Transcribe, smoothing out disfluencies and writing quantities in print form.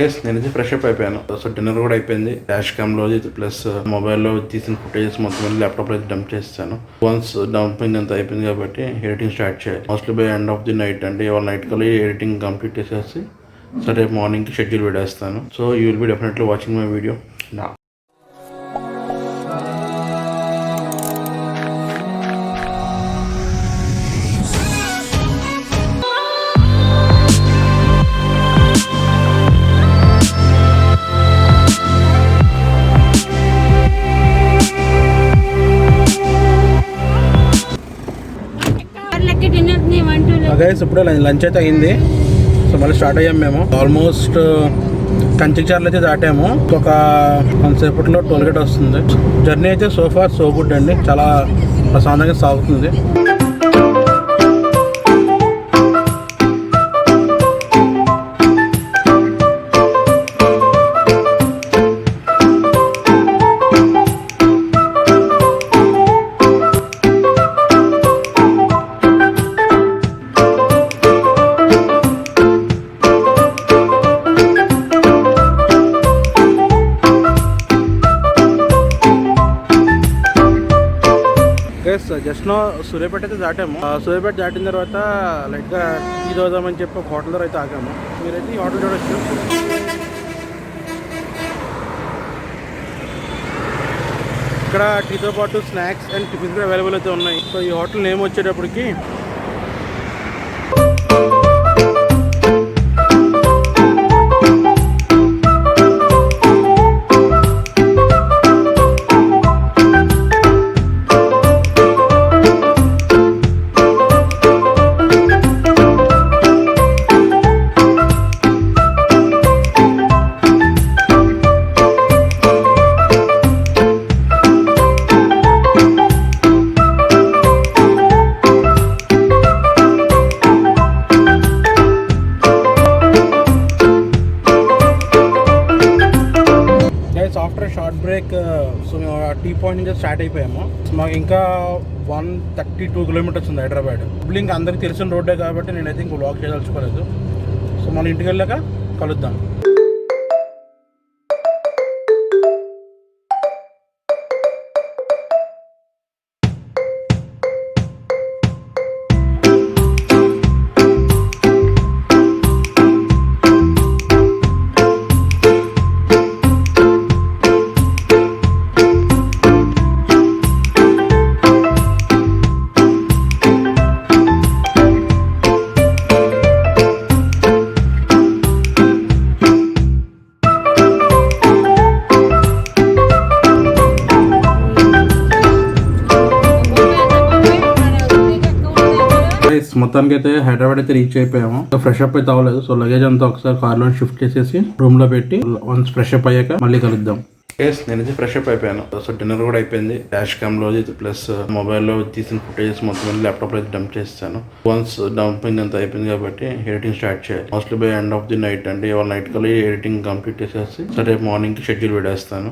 Yes నేనైతే fresh up అయిపోయాను. So dinner కూడా అయిపోయింది. డాష్ క్యామ్ లో ప్లస్ మొబైల్లో తీసిన ఫుటేజెస్ మొత్తం ల్యాప్టాప్ లో డంప్ చేస్తాను. వన్స్ డంపింగ్ అంతా అయిపోయింది కాబట్టి ఎడిటింగ్ స్టార్ట్ చేయాలి. Mostly by end of the night అంటే ఇవాళ నైట్ కల్లా ఎడిటింగ్ కంప్లీట్ చేసేసి సో రేపు మార్నింగ్ కి షెడ్యూల్ పెట్టేస్తాను. So you will be definitely watching my video నా. గైస్ ఇప్పుడే లంచ్ అయితే అయింది. సో మళ్ళీ స్టార్ట్ అయ్యాము. మేము ఆల్మోస్ట్ కంచిచార్లు అయితే దాటాము. ఒక కొంతసేపట్లో టోల్గేట్ వస్తుంది. జర్నీ అయితే సో ఫార్ సో గుడ్ అండి, చాలా ప్రశాంతంగా సాగుతుంది. జస్ట్ నో సూర్యాపేట అయితే దాటాము. సూర్యాపేట దాటిన తర్వాత లైట్గా టీ తాగుదామని చెప్పి ఒక హోటల్ దగ్గర అయితే ఆగాము. మీరైతే ఈ హోటల్ చూడొచ్చు. ఇక్కడ టీతో పాటు స్నాక్స్ అండ్ టిఫిన్స్ కూడా అవైలబుల్ అయితే ఉన్నాయి. సో ఈ హోటల్ నేమ్ వచ్చేటప్పటికి షార్ట్ బ్రేక్. సో మేము టీ పాయింట్ నుంచి స్టార్ట్ అయిపోయాము. మాకు ఇంకా 132 కిలోమీటర్స్ ఉంది హైదరాబాద్. ఇప్పుడు ఇంకా అందరికి తెలిసిన రోడ్డే కాబట్టి నేనైతే ఇంకో బ్లాక్ చేయదలుచుకోలేదు. సో మన ఇంటికి వెళ్ళాక కలుద్దాం. మొత్తానికి అయితే హైదరాబాద్ అయితే రీచ్ అయిపోయాము. ఫ్రెష్ అప్ అయితే అవ్వలేదు. సో లగేజ్ అంతా ఒకసారి కార్ లో షిఫ్ట్ చేసేసి రూమ్ లో పెట్టి వన్స్ ఫ్రెష్ అప్ అయ్యాక మళ్ళీ కలుద్దాం. ఎస్ నేనైతే ఫ్రెష్ అప్ అయిపోయాను. సో డిన్నర్ కూడా అయిపోయింది. డాష్ క్యామ్ లో ప్లస్ మొబైల్లో తీసిన ఫుటేజెస్ మొత్తం ల్యాప్టాప్ లో డంప్ చేస్తాను. వన్స్ డంపింగ్ అంతా అయిపోయింది కాబట్టి ఎడిటింగ్ స్టార్ట్ చేయాలి. Mostly by end of the night అంటే ఇవాళ నైట్ కల్లా ఎడిటింగ్ కంప్లీట్ చేసేసి సో రేపు మార్నింగ్ కి షెడ్యూల్ పెట్టేస్తాను.